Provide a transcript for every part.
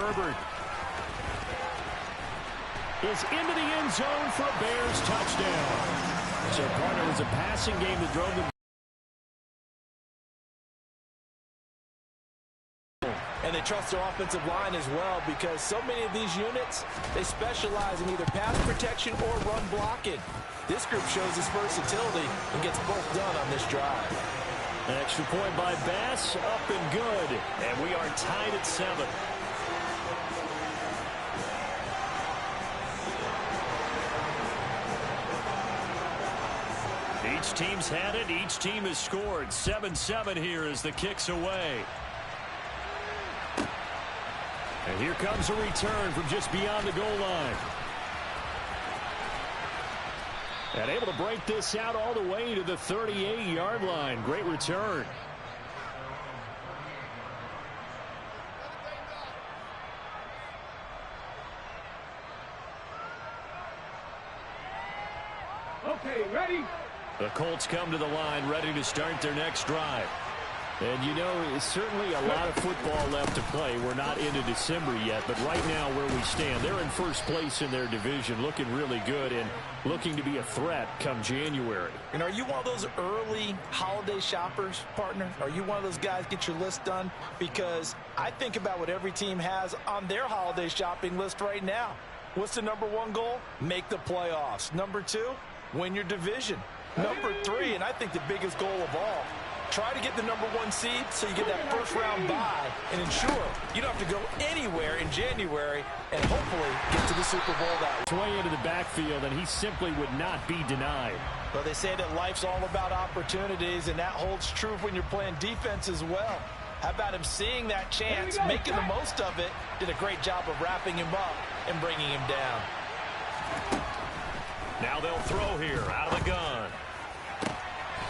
Herbert is into the end zone for a Bears touchdown. So, partner, it was a passing game that drove them. And they trust their offensive line as well, because so many of these units, they specialize in either pass protection or run blocking. This group shows its versatility and gets both done on this drive. An extra point by Bass, up and good. And we are tied at 7. Each team's had it. Each team has scored. 7-7 here as the kick's away. And here comes a return from just beyond the goal line. And able to break this out all the way to the 38-yard line. Great return. Okay, ready? The Colts come to the line, ready to start their next drive. And, you know, certainly a lot of football left to play. We're not into December yet, but right now where we stand, they're in first place in their division, looking really good and looking to be a threat come January. And are you one of those early holiday shoppers, partner? Are you one of those guys get your list done? Because I think about what every team has on their holiday shopping list right now. What's the #1 goal? Make the playoffs. #2, win your division. #3, and I think the biggest goal of all, try to get the #1 seed so you get that first-round bye and ensure you don't have to go anywhere in January and hopefully get to the Super Bowl that way into the backfield, and he simply would not be denied. Well, they say that life's all about opportunities, and that holds true when you're playing defense as well. How about him seeing that chance, making the most of it, did a great job of wrapping him up and bringing him down. Now they'll throw here out of the gun.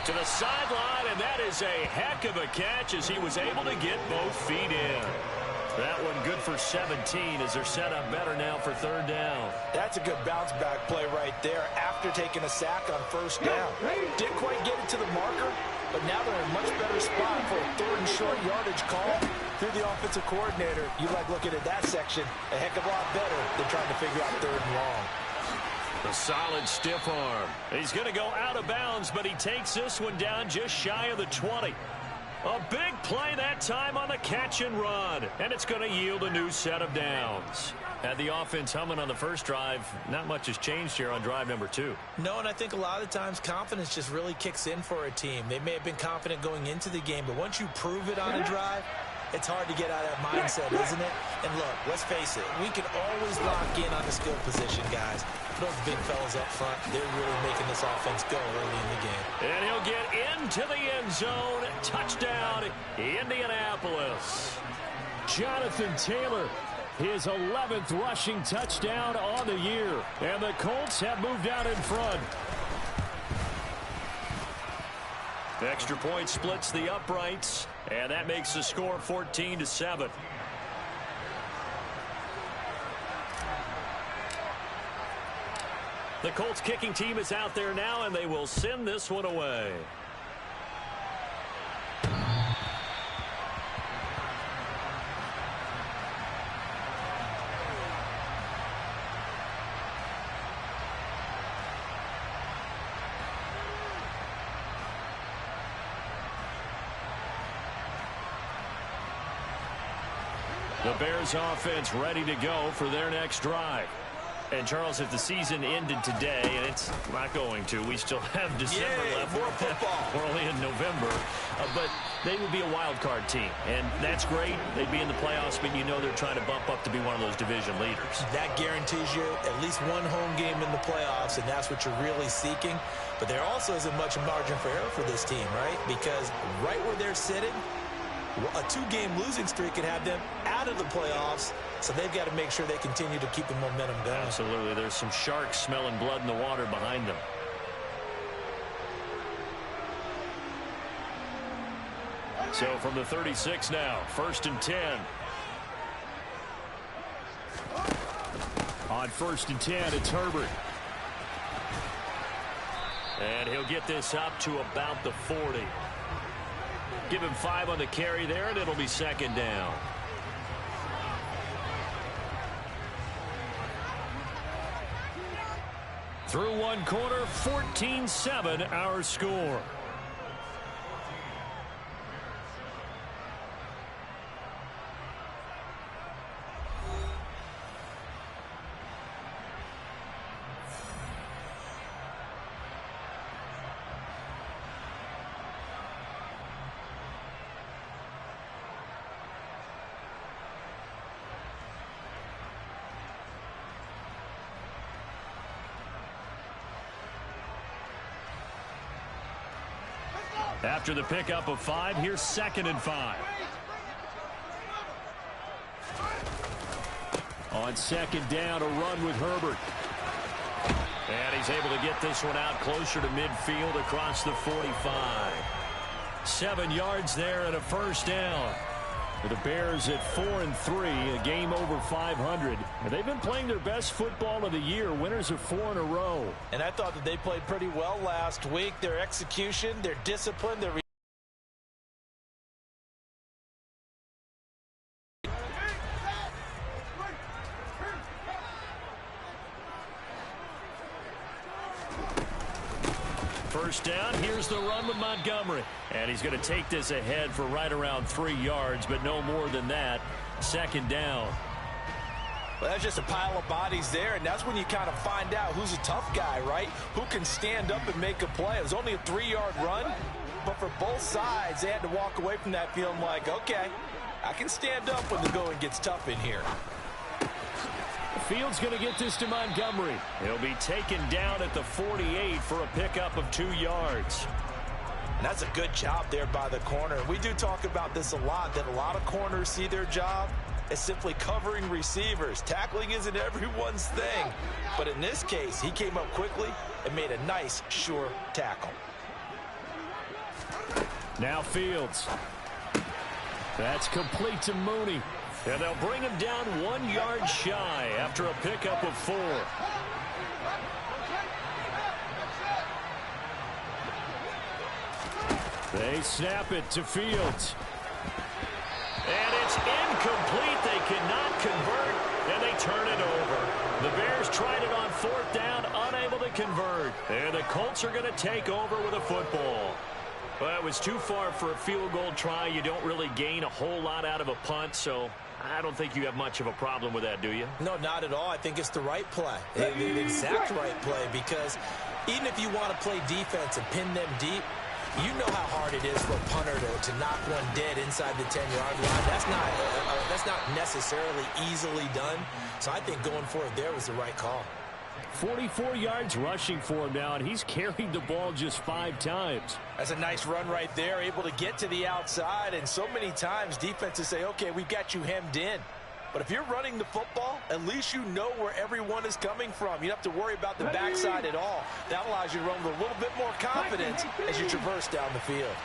To the sideline, and that is a heck of a catch as he was able to get both feet in. That one good for 17 as they're set up better now for 3rd down. That's a good bounce-back play right there after taking a sack on 1st down. Didn't quite get it to the marker, but now they're in a much better spot for a 3rd and short yardage call. Through the offensive coordinator, you like looking at that section a heck of a lot better than trying to figure out 3rd and long. A solid stiff arm. He's going to go out of bounds, but he takes this one down just shy of the 20. A big play that time on the catch and run, and it's going to yield a new set of downs. Had the offense humming on the first drive. Not much has changed here on drive #2. No, and I think a lot of times confidence just really kicks in for a team. They may have been confident going into the game, but once you prove it on a drive, it's hard to get out of that mindset, isn't it? And look, let's face it, we can always lock in on the skill position, guys. Those big fellas up front, they're really making this offense go early in the game. And he'll get into the end zone. Touchdown, Indianapolis. Jonathan Taylor, his 11th rushing touchdown on the year. And the Colts have moved out in front. The extra point splits the uprights, and that makes the score 14-7. The Colts kicking team is out there now, and they will send this one away. The Bears offense ready to go for their next drive. And, Charles, if the season ended today, and it's not going to, we still have December left. More football. We're only in November. But they would be a wild card team, and that's great. They'd be in the playoffs, but you know they're trying to bump up to be one of those division leaders. That guarantees you at least one home game in the playoffs, and that's what you're really seeking. But there also isn't much margin for error for this team, right? Because right where they're sitting, a 2-game losing streak could have them out of the playoffs, so they've got to make sure they continue to keep the momentum going. Absolutely. There's some sharks smelling blood in the water behind them. So from the 36 now, 1st and 10. On 1st and 10, it's Herbert. And he'll get this up to about the 40. Give him 5 on the carry there, and it'll be 2nd down. Through one quarter, 14-7 our score. After the pickup of 5, here's 2nd and 5. On 2nd down, a run with Herbert. And he's able to get this one out closer to midfield across the 45. 7 yards there and a first down. The Bears at 4-3, a game over 500. And they've been playing their best football of the year. Winners of 4 in a row. And I thought that they played pretty well last week. Their execution, their discipline, their first down. Here's the run with Montgomery. And he's going to take this ahead for right around 3 yards, but no more than that. 2nd down. Well, that's just a pile of bodies there, and that's when you kind of find out who's a tough guy, right? Who can stand up and make a play. It was only a 3-yard run, but for both sides, they had to walk away from that feeling like, okay, I can stand up when the going gets tough in here. Fields going to get this to Montgomery. He'll be taken down at the 48 for a pickup of 2 yards. And that's a good job there by the corner. We do talk about this a lot, that a lot of corners see their job as simply covering receivers. Tackling isn't everyone's thing. But in this case, he came up quickly and made a nice, sure tackle. Now Fields. That's complete to Mooney. And they'll bring him down 1 yard shy after a pickup of 4. They snap it to Fields. And it's incomplete. They cannot convert, and they turn it over. The Bears tried it on 4th down, unable to convert. And the Colts are going to take over with a football. Well, it was too far for a field goal try. You don't really gain a whole lot out of a punt, so I don't think you have much of a problem with that, do you? No, not at all. I think it's the right play, the exact right play, because even if you want to play defense and pin them deep, you know how hard it is for a punter to knock one dead inside the 10-yard line. That's not necessarily easily done. So I think going for it there was the right call. 44 yards rushing for him now, and he's carried the ball just 5 times. That's a nice run right there, able to get to the outside, and so many times defenses say, okay, we've got you hemmed in. But if you're running the football, at least you know where everyone is coming from. You don't have to worry about the backside at all. That allows you to run with a little bit more confidence as you traverse down the field.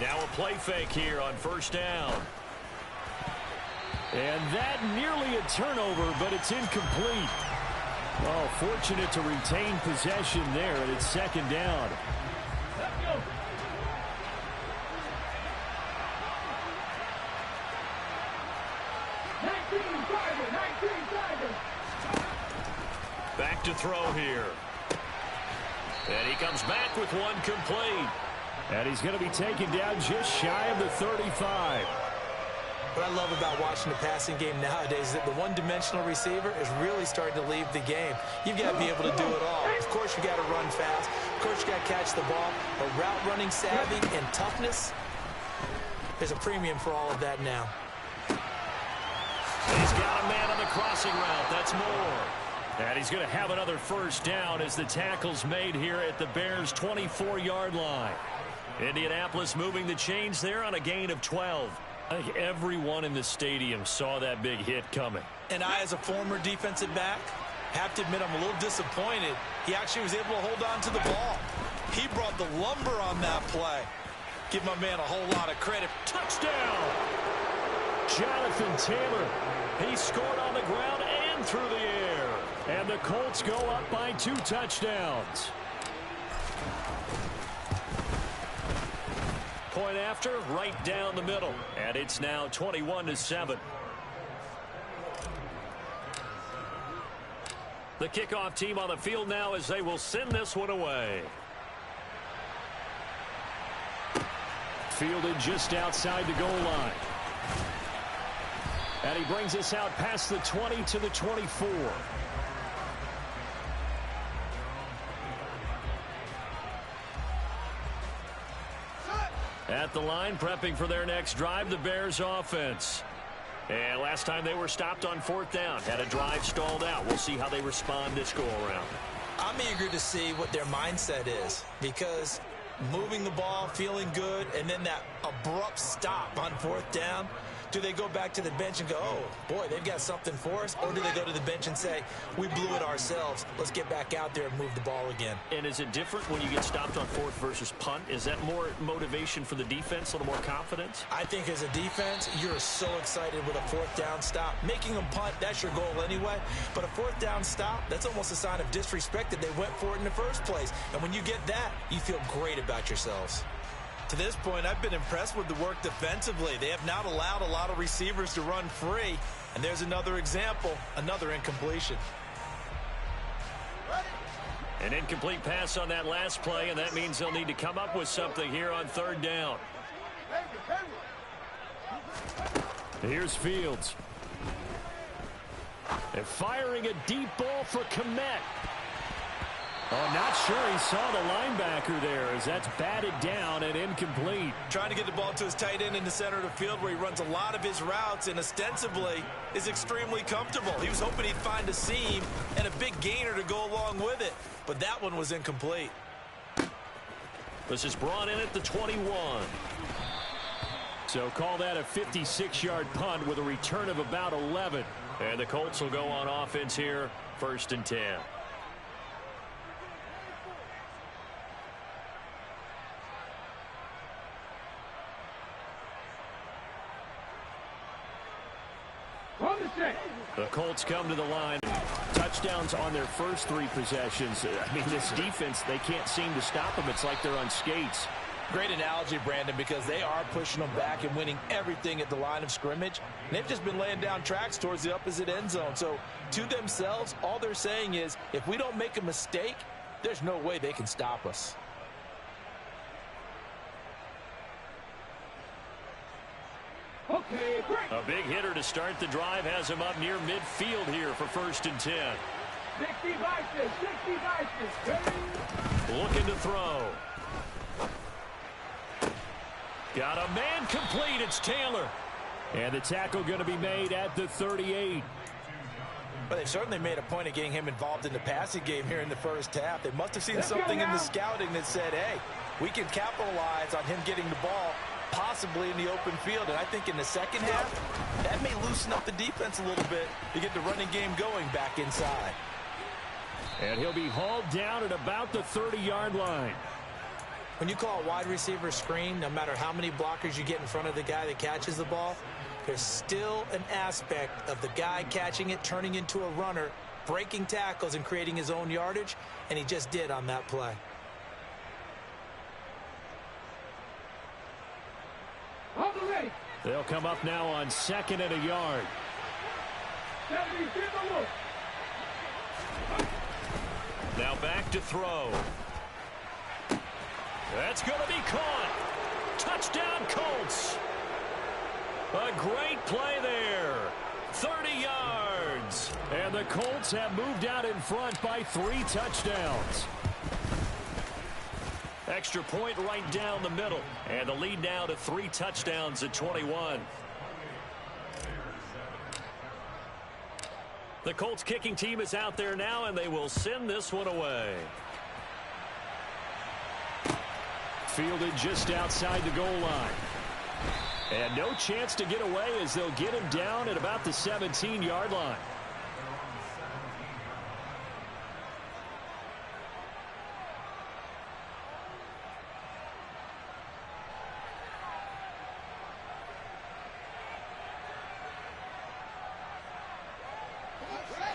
Now a play fake here on 1st down. And that nearly a turnover, but it's incomplete. Oh, fortunate to retain possession there, and it's 2nd down. Back to throw here. And he comes back with one complete. And he's going to be taken down just shy of the 35. What I love about watching the passing game nowadays is that the one-dimensional receiver is really starting to leave the game. You've got to be able to do it all. Of course, you've got to run fast. Of course, you've got to catch the ball. But route running savvy and toughness, there's a premium for all of that now. He's got a man on the crossing route. That's more. And he's going to have another first down as the tackle's made here at the Bears' 24-yard line. Indianapolis moving the chains there on a gain of 12. I think everyone in the stadium saw that big hit coming. And I, as a former defensive back, have to admit I'm a little disappointed. He actually was able to hold on to the ball. He brought the lumber on that play. Give my man a whole lot of credit. Touchdown! Jonathan Taylor. He scored on the ground and through the air. And the Colts go up by 2 touchdowns. Point after, right down the middle. And it's now 21-7. The kickoff team on the field now as they will send this one away. Fielded just outside the goal line. And he brings us out past the 20 to the 24. At the line, prepping for their next drive, the Bears offense. And last time they were stopped on 4th down, had a drive stalled out. We'll see how they respond this go-around. I'm eager to see what their mindset is, because moving the ball, feeling good, and then that abrupt stop on 4th down, do they go back to the bench and go, oh, boy, they've got something for us? Or do they go to the bench and say, we blew it ourselves, let's get back out there and move the ball again? And is it different when you get stopped on 4th versus punt? Is that more motivation for the defense, a little more confidence? I think as a defense, you're so excited with a 4th down stop. Making them punt, that's your goal anyway. But a 4th down stop, that's almost a sign of disrespect that they went for it in the first place. And when you get that, you feel great about yourselves. To this point, I've been impressed with the work defensively. They have not allowed a lot of receivers to run free. And there's another example, another incompletion. An incomplete pass on that last play, and that means they'll need to come up with something here on 3rd down. Here's Fields. And firing a deep ball for Kmet. Oh, not sure he saw the linebacker there as that's batted down and incomplete. Trying to get the ball to his tight end in the center of the field where he runs a lot of his routes and ostensibly is extremely comfortable. He was hoping he'd find a seam and a big gainer to go along with it, but that one was incomplete. This is brought in at the 21. So call that a 56-yard punt with a return of about 11. And the Colts will go on offense here, 1st and 10. The Colts come to the line. Touchdowns on their first 3 possessions. I mean, this defense, they can't seem to stop them. It's like they're on skates. Great analogy, Brandon, because they are pushing them back and winning everything at the line of scrimmage. And they've just been laying down tracks towards the opposite end zone. So to themselves, all they're saying is, if we don't make a mistake, there's no way they can stop us. Okay, great. A big hitter to start the drive has him up near midfield here for 1st and 10. 60 vices, 60 vices. Looking to throw. Got a man complete. It's Taylor. And the tackle going to be made at the 38. But they've certainly made a point of getting him involved in the passing game here in the first half. They must have seen something in the scouting that said, hey, we can capitalize on him getting the ball possibly in the open field. And I think in the second half, that may loosen up the defense a little bit to get the running game going back inside. And he'll be hauled down at about the 30-yard line. When you call a wide receiver screen, no matter how many blockers you get in front of the guy that catches the ball, there's still an aspect of the guy catching it, turning into a runner, breaking tackles and creating his own yardage, and he just did on that play. They'll come up now on 2nd and a yard. Now back to throw. That's going to be caught. Touchdown, Colts. A great play there. 30 yards. And the Colts have moved out in front by 3 touchdowns. Extra point right down the middle. And the lead now to 3 touchdowns at 21. The Colts kicking team is out there now, and they will send this one away. Fielded just outside the goal line. And no chance to get away as they'll get him down at about the 17-yard line.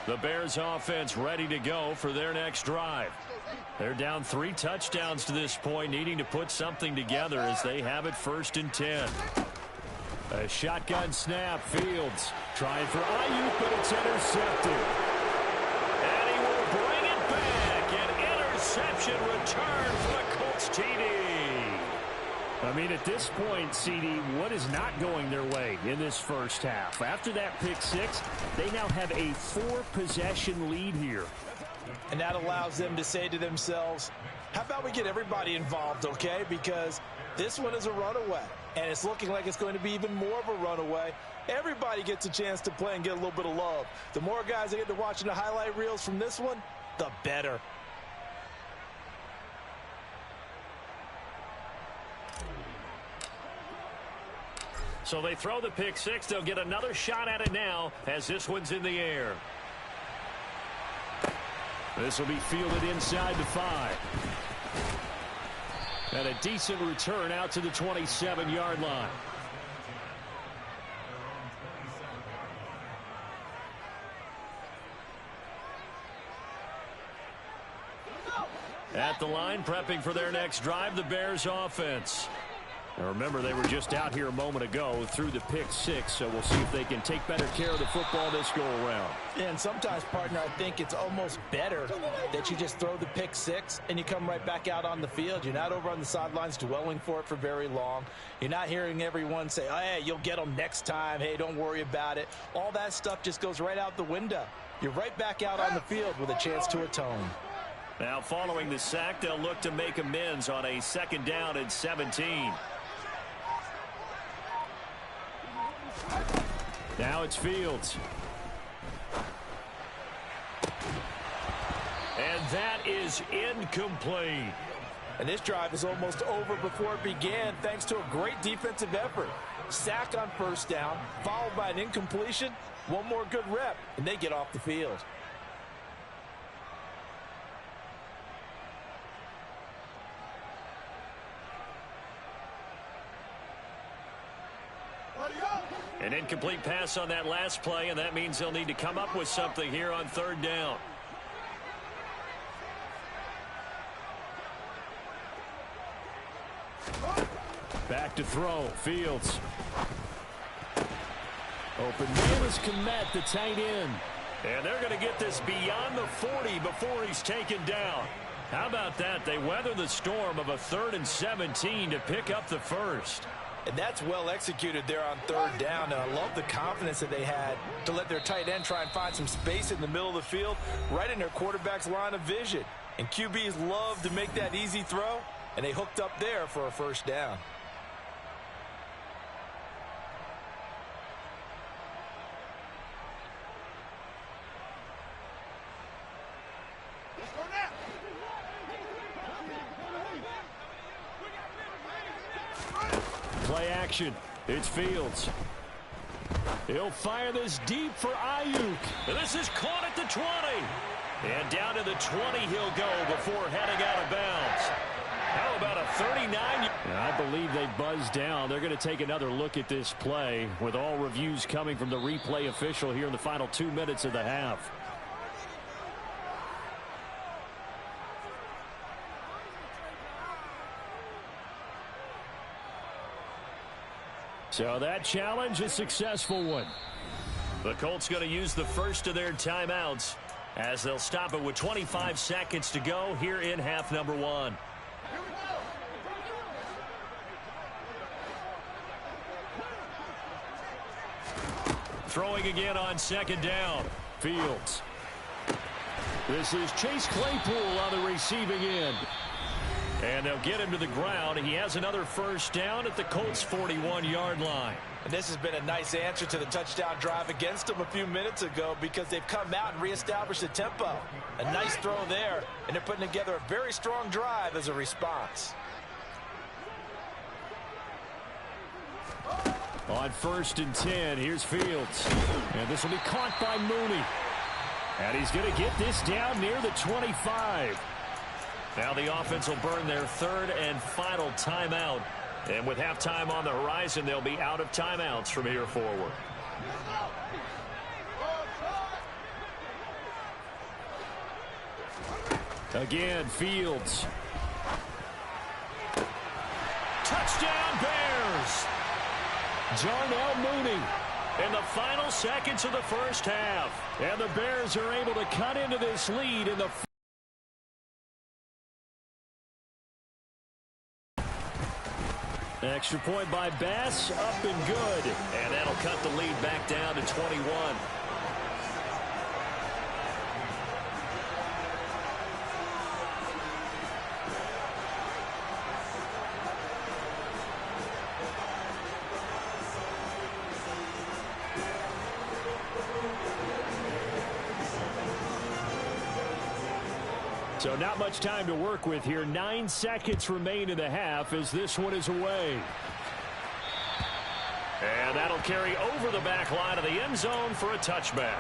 The Bears offense ready to go for their next drive. They're down 3 touchdowns to this point, needing to put something together as they have it 1st and 10. A shotgun snap. Fields trying for Ayuk, but it's intercepted. And he will mean, at this point, CD, what is not going their way in this first half? After that pick six, they now have a 4-possession lead here. And that allows them to say to themselves, how about we get everybody involved, okay? Because this one is a runaway, and it's looking like it's going to be even more of a runaway. Everybody gets a chance to play and get a little bit of love. The more guys that get to watching the highlight reels from this one, the better. So they throw the pick six. They'll get another shot at it now as this one's in the air. This will be fielded inside the 5. And a decent return out to the 27-yard line. At the line, prepping for their next drive, the Bears offense. Now remember, they were just out here a moment ago through the pick six, so we'll see if they can take better care of the football this go-around. And sometimes, partner, I think it's almost better that you just throw the pick six and you come right back out on the field. You're not over on the sidelines dwelling for it for very long. You're not hearing everyone say, oh, hey, you'll get them next time. Hey, don't worry about it. All that stuff just goes right out the window. You're right back out on the field with a chance to atone. Now, following the sack, they'll look to make amends on a 2nd down and 17. Now it's Fields. And that is incomplete. And this drive is almost over before it began thanks to a great defensive effort. Sack on 1st down, followed by an incompletion. One more good rep, and they get off the field. An incomplete pass on that last play, and that means they'll need to come up with something here on 3rd down. Back to throw. Fields. Open man is Kmet, the tight end. And they're going to get this beyond the 40 before he's taken down. How about that? They weather the storm of a 3rd and 17 to pick up the 1st. And that's well executed there on 3rd down. And I love the confidence that they had to let their tight end try and find some space in the middle of the field, right in their quarterback's line of vision. And QBs love to make that easy throw, and they hooked up there for a 1st down. Play action. It's Fields. He'll fire this deep for Ayuk. This is caught at the 20. And down to the 20 he'll go before heading out of bounds. How about a 39? I believe they buzzed down. They're going to take another look at this play with all reviews coming from the replay official here in the final 2 minutes of the half. So that challenge, a successful one. The Colts going to use the first of their timeouts as they'll stop it with 25 seconds to go here in half number 1. Throwing again on 2nd down. Fields. This is Chase Claypool on the receiving end. And they'll get him to the ground. He has another 1st down at the Colts' 41-yard line. And this has been a nice answer to the touchdown drive against them a few minutes ago because they've come out and reestablished the tempo. A nice throw there, and they're putting together a very strong drive as a response. On 1st and 10, here's Fields. And this will be caught by Mooney. And he's going to get this down near the 25. Now the offense will burn their 3rd and final timeout. And with halftime on the horizon, they'll be out of timeouts from here forward. Again, Fields. Touchdown, Bears! Darnell Mooney in the final seconds of the first half. And the Bears are able to cut into this lead in the Extra point by Bass, up and good. And that'll cut the lead back down to 21. So not much time to work with here. 9 seconds remain in the half as this one is away. And that'll carry over the back line of the end zone for a touchback.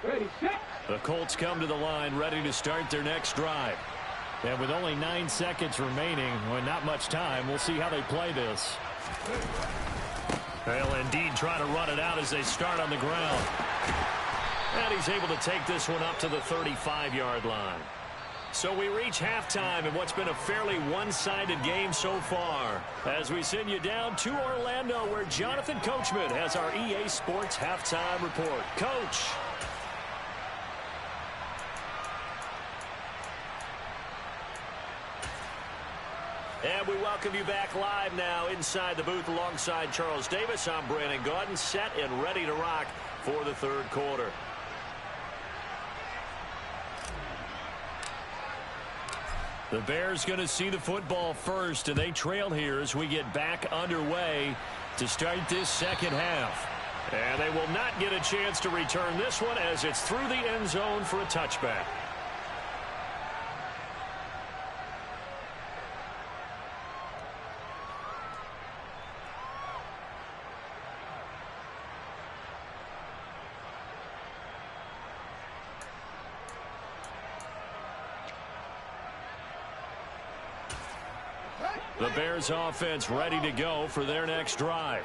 Ready, set. The Colts come to the line ready to start their next drive. And with only 9 seconds remaining, well, not much time, we'll see how they play this. They'll indeed try to run it out as they start on the ground. And he's able to take this one up to the 35-yard line. So we reach halftime in what's been a fairly one-sided game so far. As we send you down to Orlando, where Jonathan Coachman has our EA Sports halftime report. Coach. And we welcome you back live now inside the booth alongside Charles Davis. I'm Brandon Gaudin, set and ready to rock for the third quarter. The Bears going to see the football first, and they trail here as we get back underway to start this second half. And they will not get a chance to return this one as it's through the end zone for a touchback. The Bears offense ready to go for their next drive.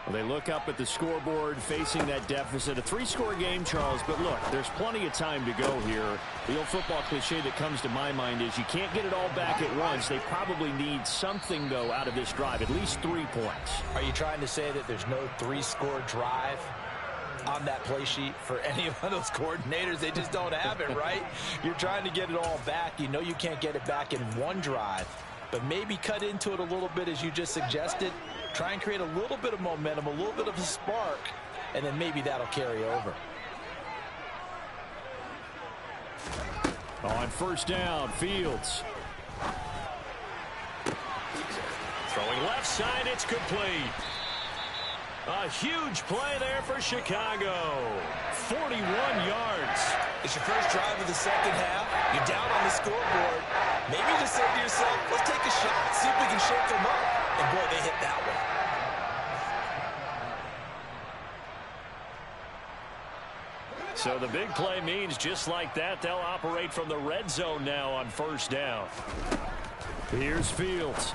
Well, they look up at the scoreboard facing that deficit. A 3-score game, Charles, but look, there's plenty of time to go here. The old football cliche that comes to my mind is you can't get it all back at once. They probably need something, though, out of this drive, at least 3 points. Are you trying to say that there's no 3-score drive on that play sheet for any of those coordinators? They just don't have it, right? You're trying to get it all back. You know you can't get it back in one drive. But maybe cut into it a little bit as you just suggested. Try and create a little bit of momentum, a little bit of a spark, and then maybe that'll carry over. On first down, Fields. Throwing left side, it's complete. A huge play there for Chicago. 41 yards. It's your first drive of the second half. You're down on the scoreboard. Maybe you just say to yourself, let's take a shot, see if we can shake them up. And boy, they hit that one. So the big play means just like that, they'll operate from the red zone now on first down. Here's Fields.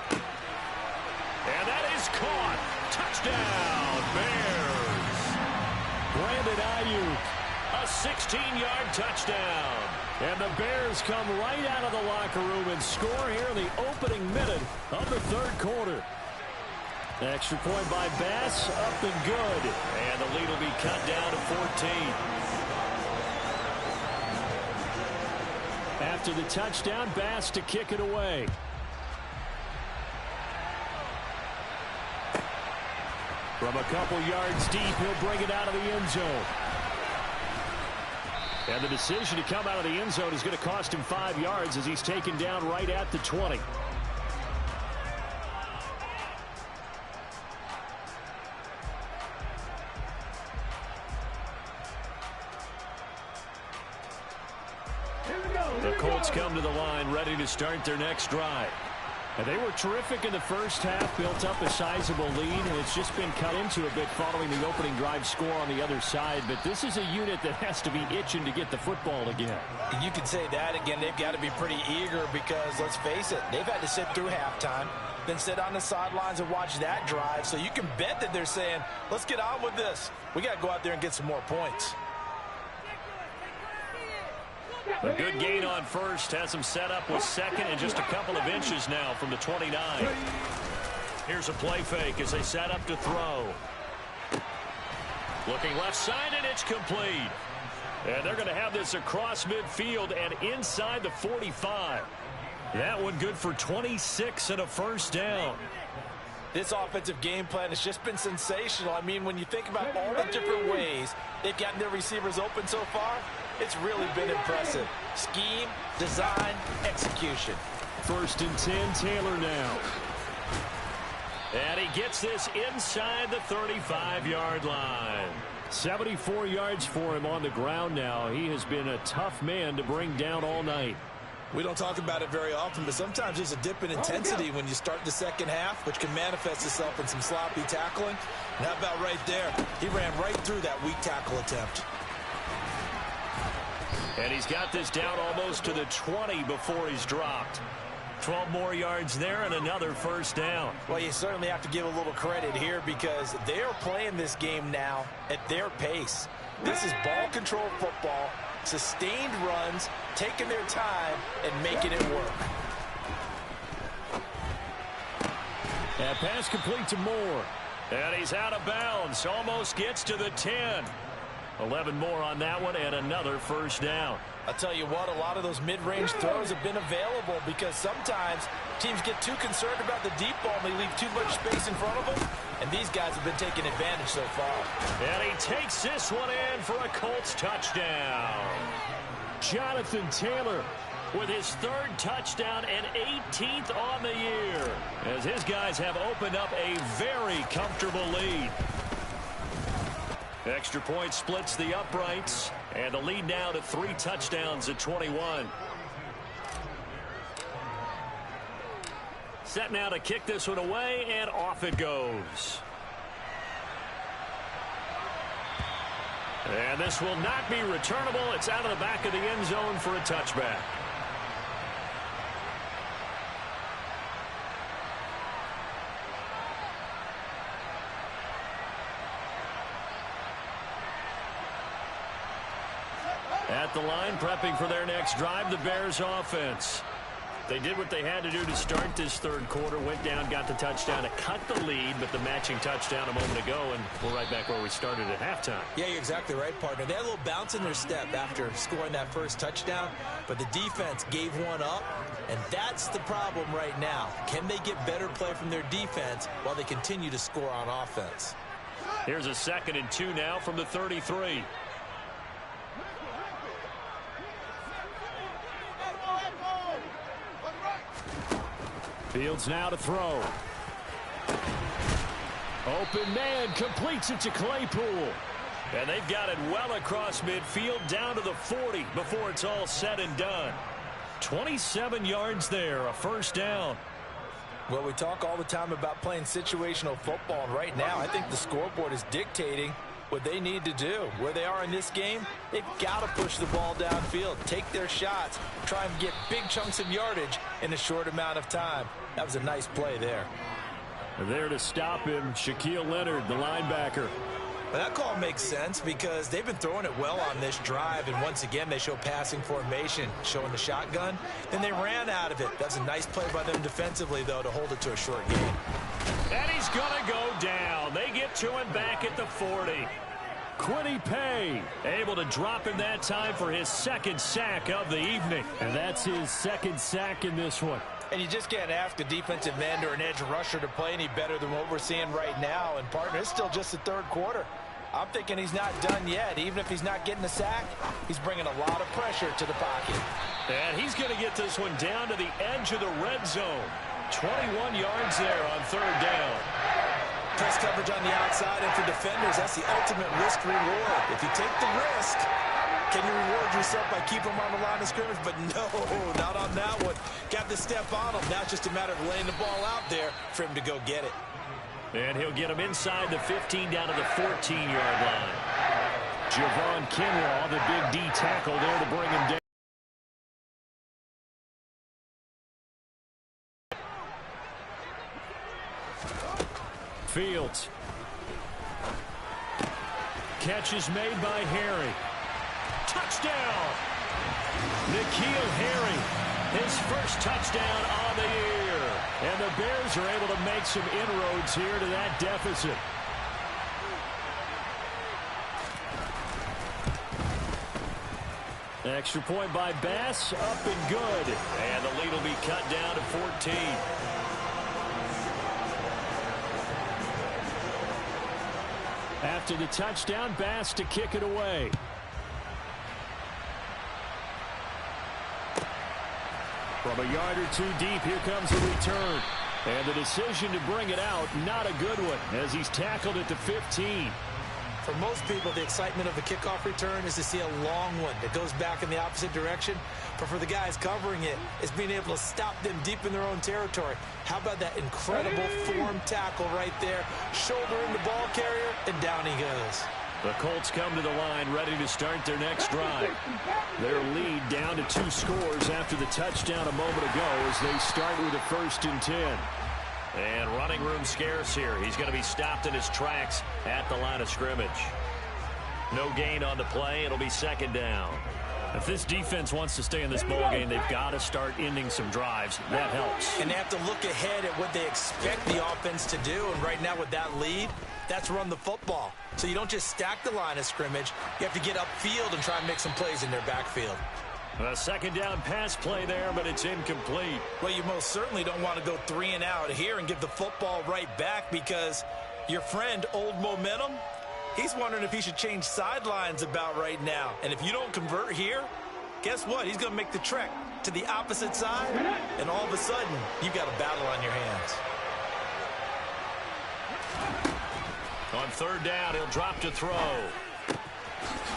And that is caught. Touchdown, Bears. Brandon Ayuk, a 16-yard touchdown. And the Bears come right out of the locker room and score here in the opening minute of the third quarter. Extra point by Bass, up and good. And the lead will be cut down to 14. After the touchdown, Bass to kick it away. From a couple yards deep, he'll bring it out of the end zone. And the decision to come out of the end zone is going to cost him 5 yards as he's taken down right at the 20. The Colts come to the line ready to start their next drive. And they were terrific in the first half, built up a sizable lead, and it's just been cut into a bit following the opening drive score on the other side. But this is a unit that has to be itching to get the football again. You can say that again. They've got to be pretty eager because, let's face it, they've had to sit through halftime, then sit on the sidelines and watch that drive. So you can bet that they're saying, let's get on with this. We got to go out there and get some more points. A good gain on first, has him set up with second and just a couple of inches now from the 29. Here's a play fake as they set up to throw. Looking left side, and it's complete. And they're going to have this across midfield and inside the 45. That one good for 26 and a first down. This offensive game plan has just been sensational. I mean, when you think about all the different ways they've gotten their receivers open so far, it's really been impressive. Scheme, design, execution. 1st and 10, Taylor now. And he gets this inside the 35-yard line. 74 yards for him on the ground now. He has been a tough man to bring down all night. We don't talk about it very often, but sometimes there's a dip in intensity when you start the second half, which can manifest itself in some sloppy tackling. And how about right there? He ran right through that weak tackle attempt. And he's got this down almost to the 20 before he's dropped. 12 more yards there and another first down. Well, you certainly have to give a little credit here because they are playing this game now at their pace. This is ball control football, sustained runs, taking their time and making it work. That pass complete to Moore. And he's out of bounds. Almost gets to the 10. 11 more on that one and another first down. I'll tell you what, a lot of those mid-range throws have been available because sometimes teams get too concerned about the deep ball and they leave too much space in front of them. And these guys have been taking advantage so far. And he takes this one in for a Colts touchdown. Jonathan Taylor with his 3rd touchdown and 18th on the year, as his guys have opened up a very comfortable lead. Extra point splits the uprights, and the lead now to 3 touchdowns at 21. Set now to kick this one away, and off it goes. And this will not be returnable. It's out of the back of the end zone for a touchback. At the line, prepping for their next drive, the Bears offense. They did what they had to do to start this 3rd quarter, went down, got the touchdown to cut the lead, but the matching touchdown a moment ago, and we're right back where we started at halftime. Yeah, you're exactly right, partner. They had a little bounce in their step after scoring that first touchdown, but the defense gave one up, and that's the problem right now. Can they get better play from their defense while they continue to score on offense? Here's a 2nd and 2 now from the 33. Fields now to throw. Open man completes it to Claypool. And they've got it well across midfield down to the 40 before it's all said and done. 27 yards there, a first down. Well, we talk all the time about playing situational football, and right now I think the scoreboard is dictating what they need to do. Where they are in this game, they've got to push the ball downfield, take their shots, try and get big chunks of yardage in a short amount of time. That was a nice play there. There to stop him, Shaquille Leonard, the linebacker. Well, that call makes sense because they've been throwing it well on this drive, and once again they show passing formation, showing the shotgun. Then they ran out of it. That's a nice play by them defensively, though, to hold it to a short gain. And he's going to go down. They get to him back at the 40. Quiddy Pay able to drop him that time for his 2nd sack of the evening. And that's his 2nd sack in this one. And you just can't ask a defensive end or an edge rusher to play any better than what we're seeing right now. And, partner, it's still just the 3rd quarter. I'm thinking he's not done yet. Even if he's not getting a sack, he's bringing a lot of pressure to the pocket. And he's going to get this one down to the edge of the red zone. 21 yards there on 3rd down. Press coverage on the outside, and for defenders, that's the ultimate risk-reward. If you take the risk, can you reward yourself by keeping them on the line of scrimmage? But no, not on that one. Got to step on him. Now it's just a matter of laying the ball out there for him to go get it. And he'll get him inside the 15 down to the 14-yard line. Javon Kinlaw, the big D tackle there to bring him down. Fields. Catch is made by Harry. Touchdown! N'Keal Harry, his first touchdown on the year. And the Bears are able to make some inroads here to that deficit. Extra point by Bass, up and good. And the lead will be cut down to 14. After the touchdown, Bass to kick it away. From a yard or two deep, here comes the return. And the decision to bring it out, not a good one, as he's tackled at the 15. For most people, the excitement of the kickoff return is to see a long one that goes back in the opposite direction. But for the guys covering it, it's being able to stop them deep in their own territory. How about that incredible form tackle right there? Shoulder in the ball carrier, and down he goes. The Colts come to the line ready to start their next drive. Their lead down to 2 scores after the touchdown a moment ago as they start with a 1st and 10. And running room scarce here. He's going to be stopped in his tracks at the line of scrimmage. No gain on the play. It'll be 2nd down. If this defense wants to stay in this ballgame, they've got to start ending some drives. That helps. And they have to look ahead at what they expect the offense to do. And right now with that lead, that's run the football. So you don't just stack the line of scrimmage. You have to get upfield and try and make some plays in their backfield. A 2nd down pass play there, but it's incomplete. Well, you most certainly don't want to go 3 and out here and give the football right back, because your friend, Old Momentum, he's wondering if he should change sidelines about right now. And if you don't convert here, guess what? He's going to make the trek to the opposite side, and all of a sudden, you've got a battle on your hands. On 3rd down, he'll drop to throw.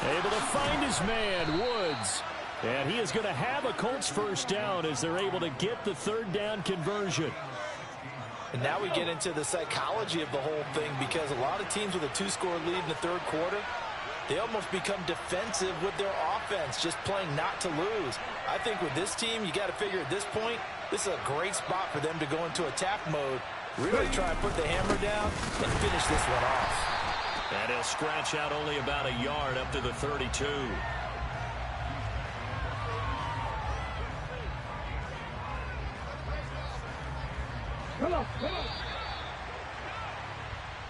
Able to find his man, Woods. And he is going to have a Colts 1st down as they're able to get the 3rd down conversion. And now we get into the psychology of the whole thing, because a lot of teams with a 2-score lead in the 3rd quarter, they almost become defensive with their offense, just playing not to lose. I think with this team, you got to figure at this point, this is a great spot for them to go into attack mode, really try and put the hammer down and finish this one off. And he'll scratch out only about a yard up to the 32. Come on, come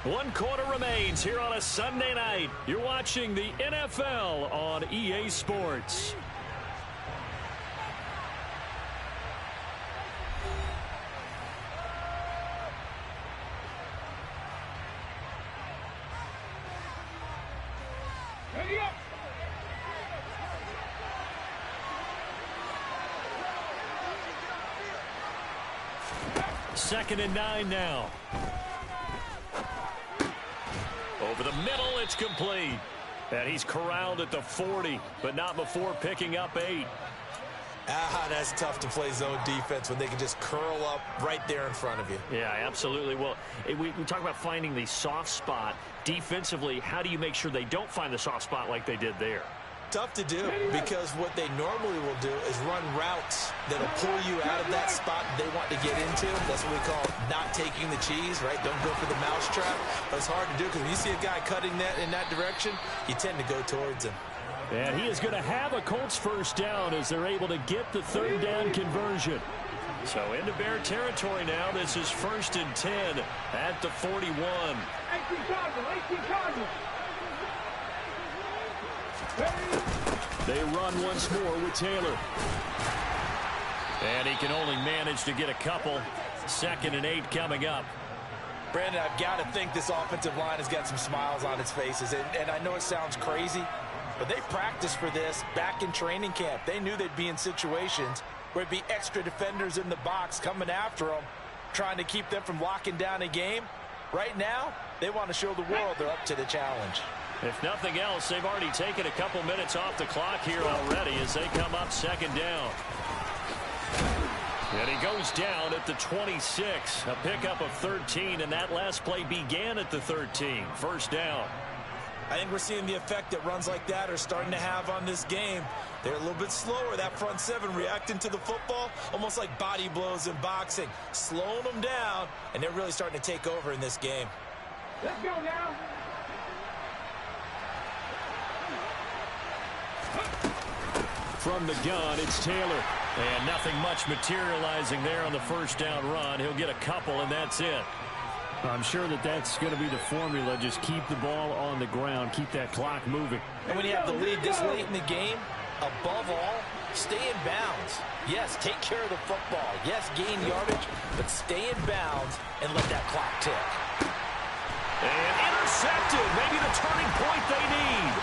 on. 1 quarter remains here on a Sunday night. You're watching the NFL on EA Sports. Ready up. 2nd and 9 now. Over the middle, it's complete. And he's corralled at the 40, but not before picking up 8. That's tough to play zone defense when they can just curl up right there in front of you. Yeah, absolutely. Well, we talk about finding the soft spot. Defensively, how do you make sure they don't find the soft spot like they did there? Tough to do, because what they normally will do is run routes that'll pull you out of that spot they want to get into. That's what we call not taking the cheese, right? Don't go for the mousetrap. But it's hard to do, because when you see a guy cutting that in that direction, you tend to go towards him. And he is going to have a Colts 1st down as they're able to get the 3rd down conversion. So into Bear territory now. This is 1st and 10 at the 41. 18 Cardinals, 18 Cardinals. They run once more with Taylor. And he can only manage to get a couple. 2nd and 8 coming up. Brandon, I've got to think this offensive line has got some smiles on its faces. And I know it sounds crazy, but they practiced for this back in training camp. They knew they'd be in situations where there'd be extra defenders in the box coming after them, trying to keep them from locking down a game. Right now, they want to show the world they're up to the challenge. If nothing else, they've already taken a couple minutes off the clock here already as they come up 2nd down. And he goes down at the 26. A pickup of 13, and that last play began at the 13. 1st down. I think we're seeing the effect that runs like that are starting to have on this game. They're a little bit slower, that front 7, reacting to the football, almost like body blows in boxing, slowing them down, and they're really starting to take over in this game. Let's go now. From the gun, it's Taylor. And nothing much materializing there on the first down run. He'll get a couple, and that's it. I'm sure that that's going to be the formula. Just keep the ball on the ground. Keep that clock moving. And when you have the lead this late in the game, above all, stay in bounds. Yes, take care of the football. Yes, gain yardage, but stay in bounds and let that clock tick. And intercepted. Maybe the turning point they need.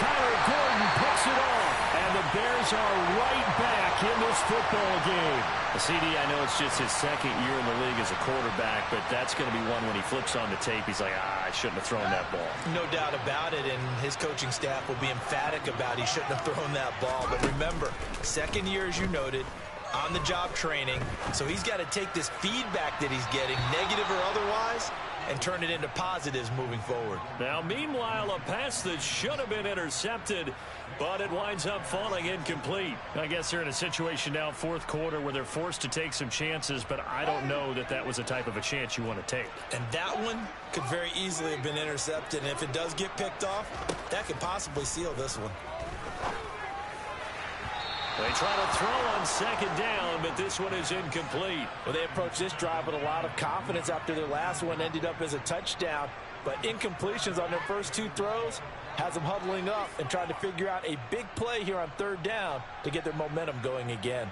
Kyler Gordon picks it off. And the Bears are right back in this football game. CD, I know it's just his second year in the league as a quarterback, but that's going to be one when he flips on the tape. He's like, I shouldn't have thrown that ball. No doubt about it, and his coaching staff will be emphatic about he shouldn't have thrown that ball. But remember, second year, as you noted, on-the-job training, so he's got to take this feedback that he's getting, negative or otherwise, and turn it into positives moving forward. Now, meanwhile, a pass that should have been intercepted, but it winds up falling incomplete. I guess they're in a situation now, fourth quarter, where they're forced to take some chances, but I don't know that that was the type of a chance you want to take. And that one could very easily have been intercepted, and if it does get picked off, that could possibly seal this one. They try to throw on second down, but this one is incomplete. Well, they approached this drive with a lot of confidence after their last one ended up as a touchdown. But incompletions on their first two throws has them huddling up and trying to figure out a big play here on third down to get their momentum going again.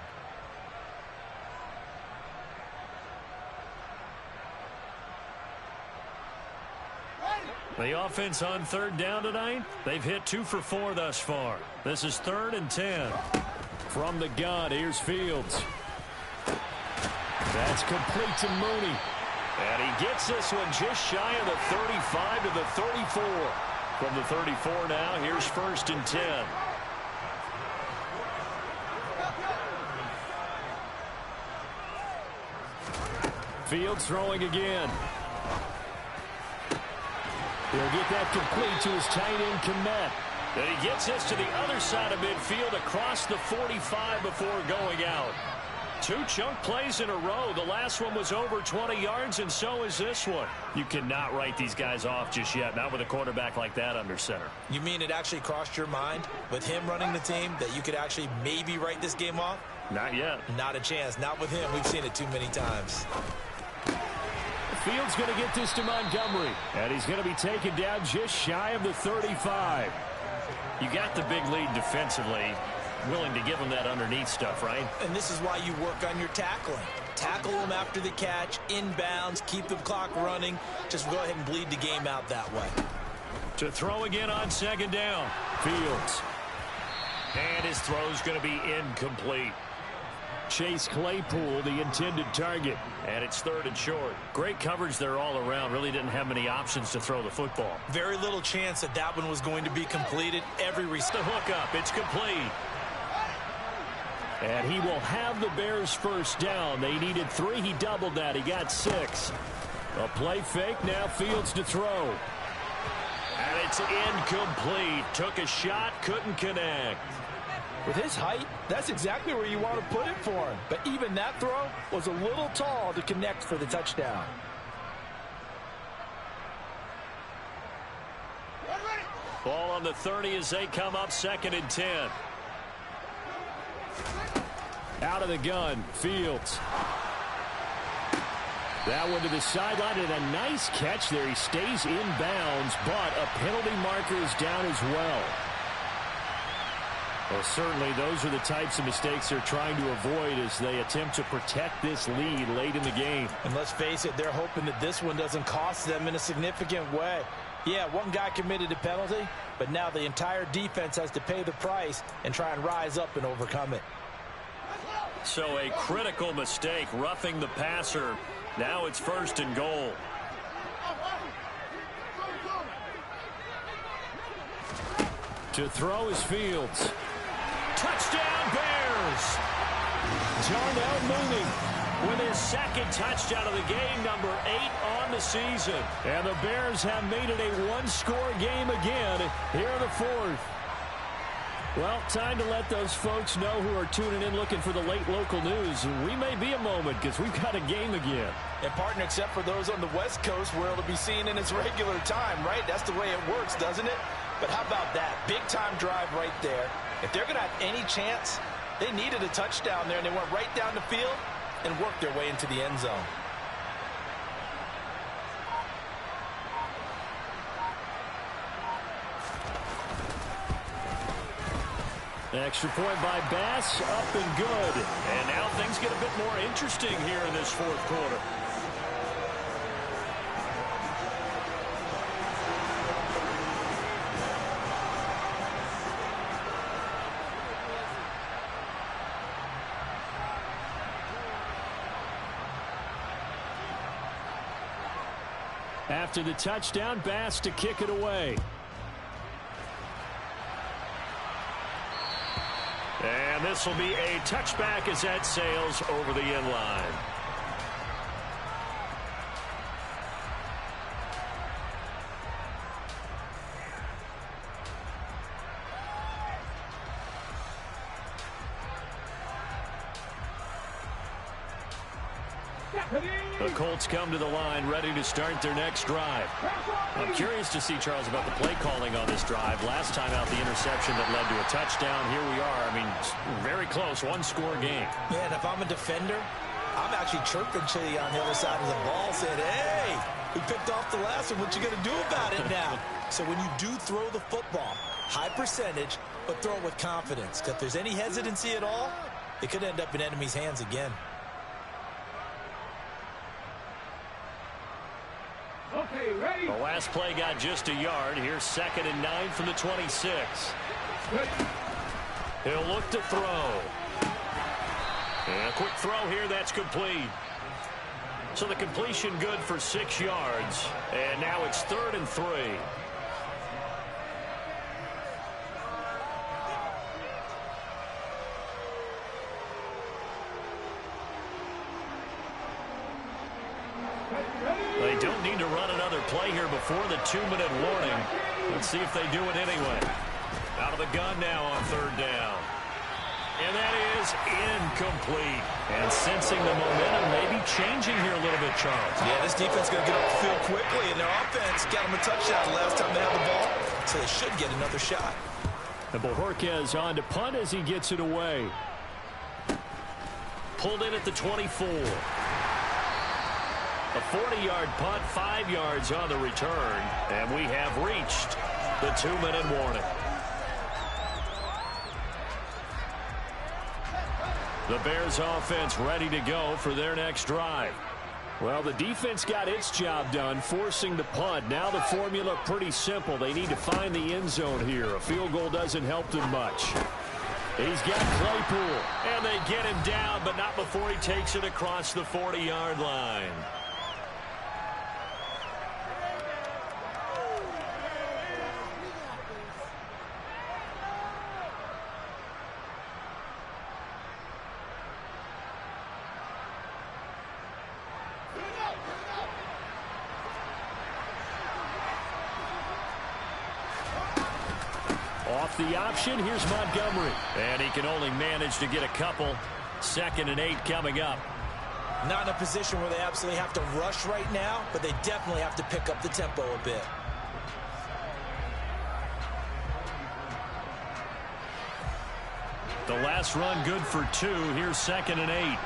The offense on third down tonight, they've hit 2 for 4 thus far. This is 3rd and 10. From the gun, here's Fields. That's complete to Mooney. And he gets this one just shy of the 35 to the 34. From the 34 now, here's 1st and 10. Fields throwing again. He'll get that complete to his tight end, Kmet. Then he gets this to the other side of midfield across the 45 before going out. 2 chunk plays in a row. The last one was over 20 yards, and so is this one. You cannot write these guys off just yet, not with a quarterback like that under center. You mean it actually crossed your mind with him running the team that you could actually maybe write this game off? Not yet. Not a chance. Not with him. We've seen it too many times. Fields going to get this to Montgomery, and he's going to be taken down just shy of the 35. You got the big lead defensively, willing to give him that underneath stuff, right? And this is why you work on your tackling. Tackle them after the catch, inbounds, keep the clock running. Just go ahead and bleed the game out that way. To throw again on second down, Fields. And his throw's going to be incomplete. Chase Claypool, the intended target. And it's 3rd and short. Great coverage there all around. Really didn't have many options to throw the football. Very little chance that that one was going to be completed. Every the hook up. It's complete. And he will have the Bears first down. They needed 3. He doubled that. He got 6. A play fake. Now Fields to throw. And it's incomplete. Took a shot. Couldn't connect. With his height, that's exactly where you want to put it for him. But even that throw was a little tall to connect for the touchdown. Ball on the 30 as they come up 2nd and 10. Out of the gun, Fields. That one to the sideline, and a nice catch there. He stays in bounds, but a penalty marker is down as well. Well, certainly those are the types of mistakes they're trying to avoid as they attempt to protect this lead late in the game. And let's face it, they're hoping that this one doesn't cost them in a significant way. Yeah, one guy committed a penalty, but now the entire defense has to pay the price and try and rise up and overcome it. So a critical mistake, roughing the passer. Now it's 1st and goal. To throw is Fields. Touchdown, Bears! Darnell Mooney with his 2nd touchdown of the game, number 8 on the season. And the Bears have made it a 1-score game again here in the 4th. Well, time to let those folks know who are tuning in looking for the late local news. We may be a moment because we've got a game again. And, partner, except for those on the West Coast where it'll be seen in its regular time, right? That's the way it works, doesn't it? But how about that? Big-time drive right there. If they're going to have any chance They needed a touchdown there, and they went right down the field and worked their way into the end zone. Extra point by Bass, up and good. And now things get a bit more interesting here in this fourth quarter. After the touchdown, Bass to kick it away. And this will be a touchback as that sails over the end line. The Colts come to the line ready to start their next drive. I'm curious to see, Charles, about the play calling on this drive. Last time out, the interception that led to a touchdown. Here we are. I mean, very close, one-score game. Yeah, and if I'm a defender, I'm actually chirping to you on the other side of the ball saying, hey, we picked off the last one. What you going to do about it now? So when you do throw the football, high percentage, but throw it with confidence. Because if there's any hesitancy at all, it could end up in enemy's hands again. Okay, ready? The last play got just a yard. Here's 2nd and 9 from the 26. Ready. He'll look to throw. And a quick throw here, that's complete. So the completion good for 6 yards. And now it's 3rd and 3. They don't need to run another play here before the 2-minute warning. Let's see if they do it anyway. Out of the gun now on 3rd down. And that is incomplete. And sensing the momentum maybe changing here a little bit, Charles. Yeah, this defense is going to get off the field quickly, and their offense got them a touchdown the last time they had the ball, so they should get another shot. And Bojorquez on to punt as he gets it away. Pulled in at the 24. A 40-yard punt, 5 yards on the return, and we have reached the 2-minute warning. The Bears offense ready to go for their next drive. Well, the defense got its job done, forcing the punt. Now the formula pretty simple. They need to find the end zone here. A field goal doesn't help them much. He's got Claypool, and they get him down, but not before he takes it across the 40-yard line. Off the option, here's Montgomery. And he can only manage to get a couple. 2nd and 8 coming up. Not in a position where they absolutely have to rush right now, but they definitely have to pick up the tempo a bit. The last run good for 2. Here's 2nd and 8.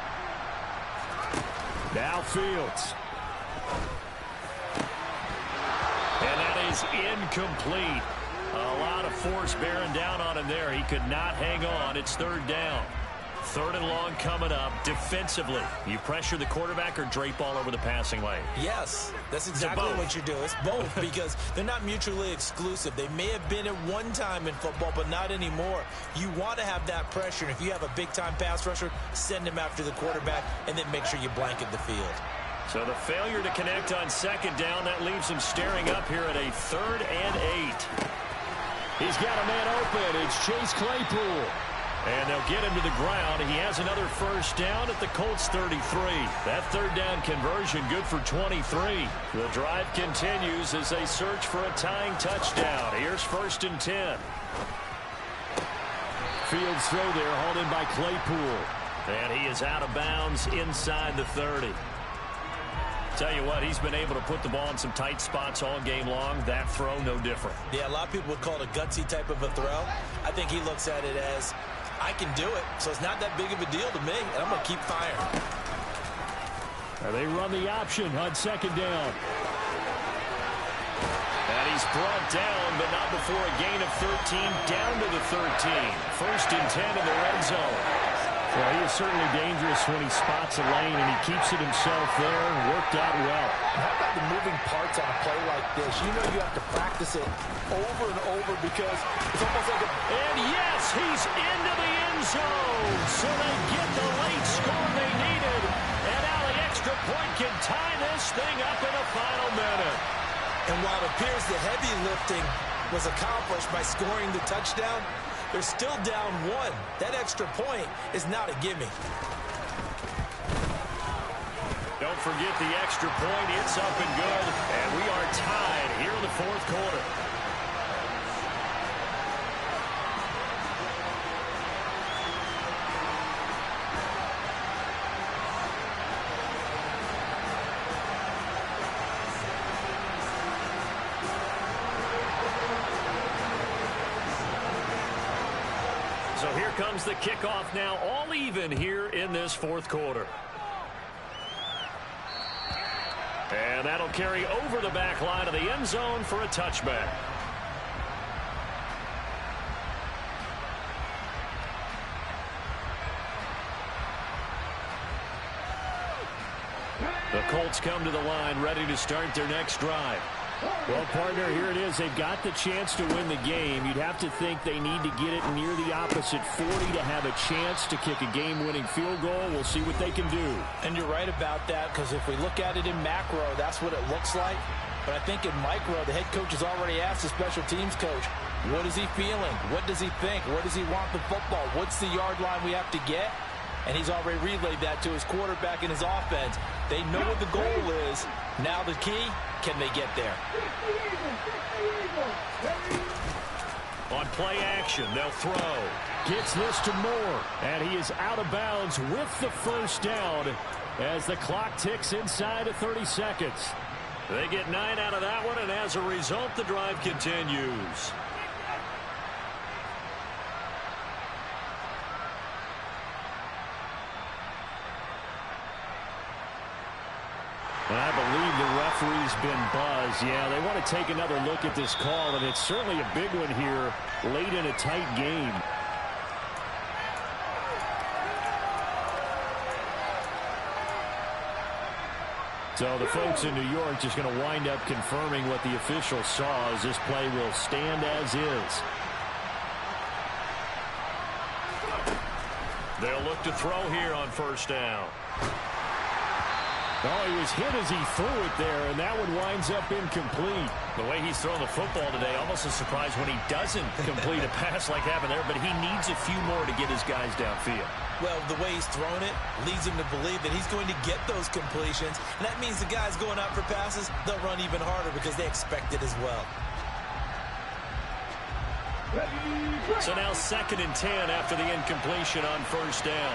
Now Fields. And that is incomplete. A lot of force bearing down on him there. He could not hang on. It's 3rd down. 3rd and long coming up. Defensively, you pressure the quarterback or drape all over the passing lane? Yes, that's exactly what you do. It's both because they're not mutually exclusive. They may have been at one time in football, but not anymore. You want to have that pressure. And if you have a big-time pass rusher, send him after the quarterback and then make sure you blanket the field. So the failure to connect on 2nd down, that leaves him staring up here at a 3rd and 8. He's got a man open. It's Chase Claypool. And they'll get him to the ground. He has another 1st down at the Colts 33. That 3rd down conversion good for 23. The drive continues as they search for a tying touchdown. Here's 1st and 10. Fields throw there, hauled in by Claypool. And he is out of bounds inside the 30. Tell you what, he's been able to put the ball in some tight spots all game long. That throw, no different. Yeah, a lot of people would call it a gutsy type of a throw. I think he looks at it as, I can do it, so it's not that big of a deal to me, and I'm going to keep firing. They run the option on second down. And he's brought down, but not before a gain of 13, down to the 13. First and 10 in the red zone. Well, he is certainly dangerous when he spots a lane, and he keeps it himself there. Worked out well. How about the moving parts on a play like this? You know you have to practice it over and over because it's almost like a... And yes, he's into the end zone. So they get the late score they needed. And now the extra point can tie this thing up in the final minute. And while it appears the heavy lifting was accomplished by scoring the touchdown, they're still down one. That extra point is not a gimme. Don't forget the extra point. It's up and good. And we are tied here in the fourth quarter. So here comes the kickoff now, all even here in this fourth quarter. And that'll carry over the back line of the end zone for a touchback. The Colts come to the line, ready to start their next drive. Well, partner, here it is. They've got the chance to win the game. You'd have to think they need to get it near the opposite 40 to have a chance to kick a game-winning field goal. We'll see what they can do. And you're right about that, because if we look at it in macro, that's what it looks like. But I think in micro, the head coach has already asked the special teams coach, what is he feeling? What does he think? Where does he want the football? What's the yard line we have to get? And he's already relayed that to his quarterback and his offense. They know what the goal is. Now the key, can they get there? On play action, they'll throw. Gets this to Moore. And he is out of bounds with the first down as the clock ticks inside of 30 seconds. They get 9 out of that one, and as a result, the drive continues. And I believe the referee's been buzzed. Yeah, they want to take another look at this call, and it's certainly a big one here late in a tight game. So the folks in New York just going to wind up confirming what the official saw as this play will stand as is. They'll look to throw here on first down. Oh, he was hit as he threw it there, and that one winds up incomplete. The way he's throwing the football today, almost a surprise when he doesn't complete a pass like happened there, but he needs a few more to get his guys downfield. Well, the way he's thrown it leads him to believe that he's going to get those completions, and that means the guys going out for passes, they'll run even harder because they expect it as well. So now 2nd and 10 after the incompletion on first down.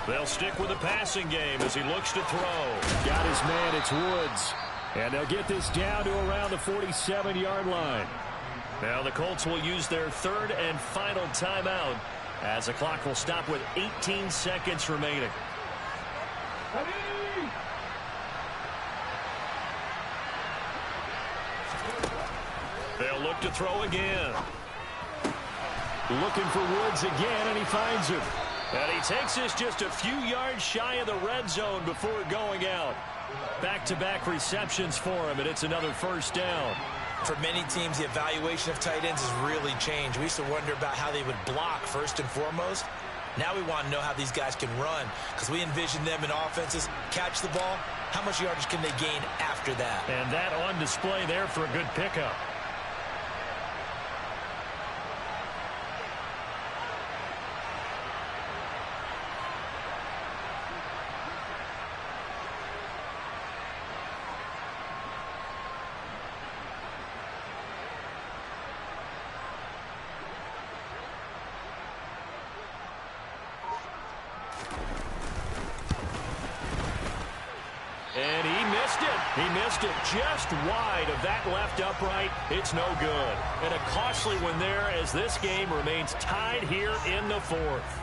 They'll stick with the passing game as he looks to throw. Got his man, it's Woods. And they'll get this down to around the 47-yard line. Now the Colts will use their third and final timeout as the clock will stop with 18 seconds remaining. They'll look to throw again. Looking for Woods again, and he finds him. And he takes this just a few yards shy of the red zone before going out. Back-to-back receptions for him, and it's another first down. For many teams, the evaluation of tight ends has really changed. We used to wonder about how they would block first and foremost. Now we want to know how these guys can run, because we envision them in offenses catch the ball. How much yardage can they gain after that? And that on display there for a good pickup. And he missed it. He missed it just wide of that left upright. It's no good. And a costly one there as this game remains tied here in the fourth.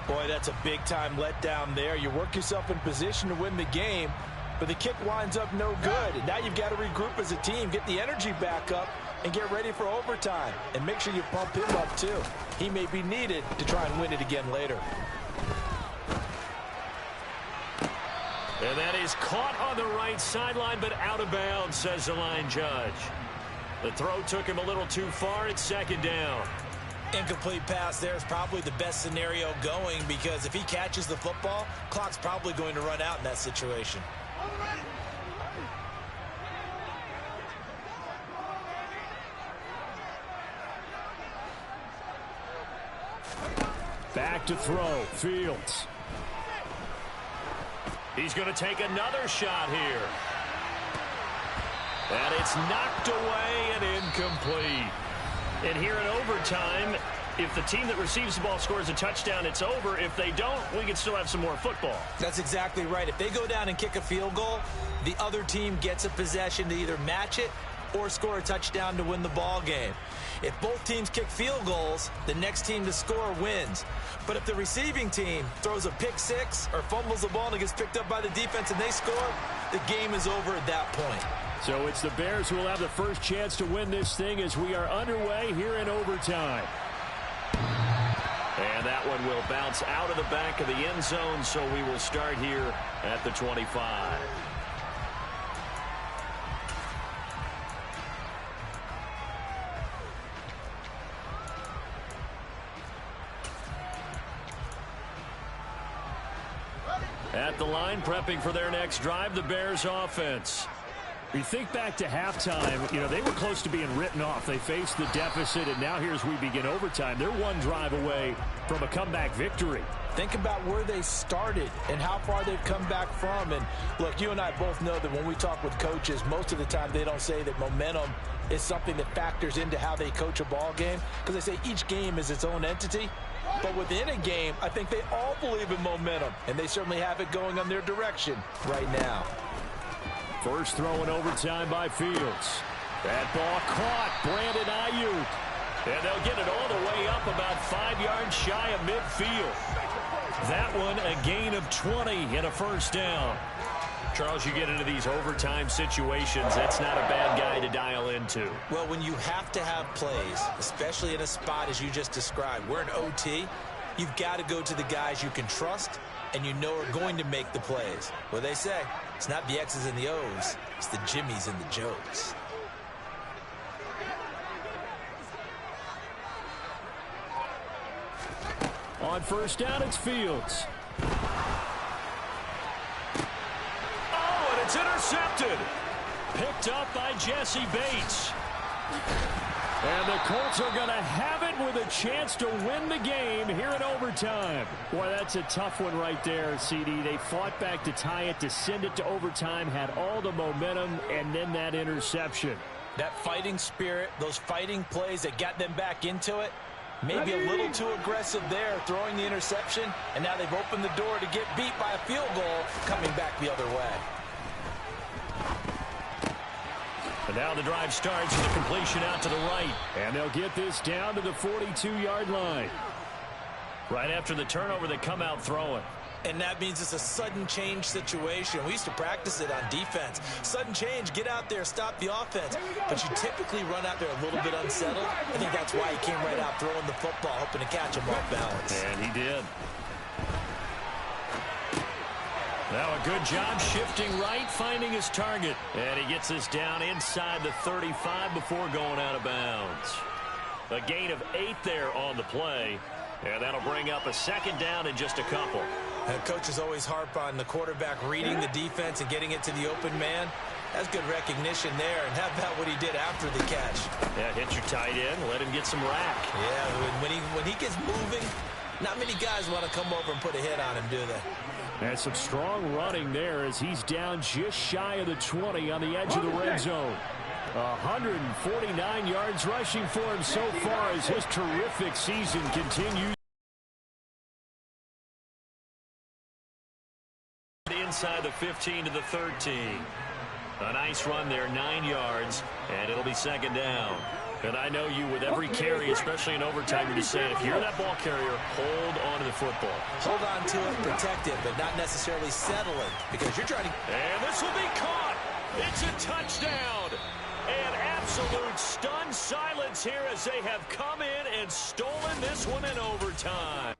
Boy, that's a big-time letdown there. You work yourself in position to win the game, but the kick winds up no good. And now you've got to regroup as a team, get the energy back up, and get ready for overtime. And make sure you pump him up, too. He may be needed to try and win it again later. And that is caught on the right sideline, but out of bounds, says the line judge. The throw took him a little too far. It's second down. Incomplete pass there is probably the best scenario going, because if he catches the football, clock's probably going to run out in that situation. Back to throw. Fields. He's going to take another shot here. And it's knocked away and incomplete. And here in overtime, if the team that receives the ball scores a touchdown, it's over. If they don't, we can still have some more football. That's exactly right. If they go down and kick a field goal, the other team gets a possession to either match it or score a touchdown to win the ball game. If both teams kick field goals, the next team to score wins. But if the receiving team throws a pick six or fumbles the ball and it gets picked up by the defense and they score, the game is over at that point. So it's the Bears who will have the first chance to win this thing as we are underway here in overtime. And that one will bounce out of the back of the end zone, so we will start here at the 25. At the line, prepping for their next drive, the Bears offense. We think back to halftime, they were close to being written off. They faced the deficit, and now here's we begin overtime. They're one drive away from a comeback victory. Think about where they started and how far they've come back from. And look, you and I both know that when we talk with coaches, most of the time they don't say that momentum is something that factors into how they coach a ball game, because they say each game is its own entity. But within a game, I think they all believe in momentum, and they certainly have it going on their direction right now. First throw in overtime by Fields. That ball caught. Brandon Ayuk. And they'll get it all the way up about 5 yards shy of midfield. That one a gain of 20 and a first down. Charles, you get into these overtime situations, that's not a bad guy to dial into. Well, when you have to have plays, especially in a spot as you just described, we're in OT, you've got to go to the guys you can trust and you know are going to make the plays. Well, they say it's not the X's and the O's, it's the Jimmies and the Joes. On first down, it's Fields. It's intercepted. Picked up by Jesse Bates. And the Colts are going to have it with a chance to win the game here in overtime. Boy, that's a tough one right there, CD. They fought back to tie it, to send it to overtime, had all the momentum, and then that interception. That fighting spirit, those fighting plays that got them back into it, maybe a little too aggressive there, throwing the interception, and now they've opened the door to get beat by a field goal coming back the other way. And now the drive starts with a completion out to the right. And they'll get this down to the 42-yard line. Right after the turnover, they come out throwing. And that means it's a sudden change situation. We used to practice it on defense. Sudden change, get out there, stop the offense. But you typically run out there a little bit unsettled. I think that's why he came right out throwing the football, hoping to catch him off balance. And he did. Now a good job shifting right, finding his target. And he gets this down inside the 35 before going out of bounds. A gain of 8 there on the play. And that'll bring up a second down in just a couple. And coaches always harp on the quarterback reading the defense and getting it to the open man. That's good recognition there. And how about what he did after the catch? Yeah, hit your tight end, let him get some rack. Yeah, when he gets moving, not many guys want to come over and put a hit on him, do they? And some strong running there as he's down just shy of the 20 on the edge of the red zone. 149 yards rushing for him so far as his terrific season continues. Inside the 15 to the 13. A nice run there, 9 yards, and it'll be second down. And I know you, with every carry, especially in overtime, you're just saying, if you're that ball carrier, hold on to the football. Hold on to it, protect it, but not necessarily settle it, because you're trying to... And this will be caught. It's a touchdown. And absolute stunned silence here as they have come in and stolen this one in overtime.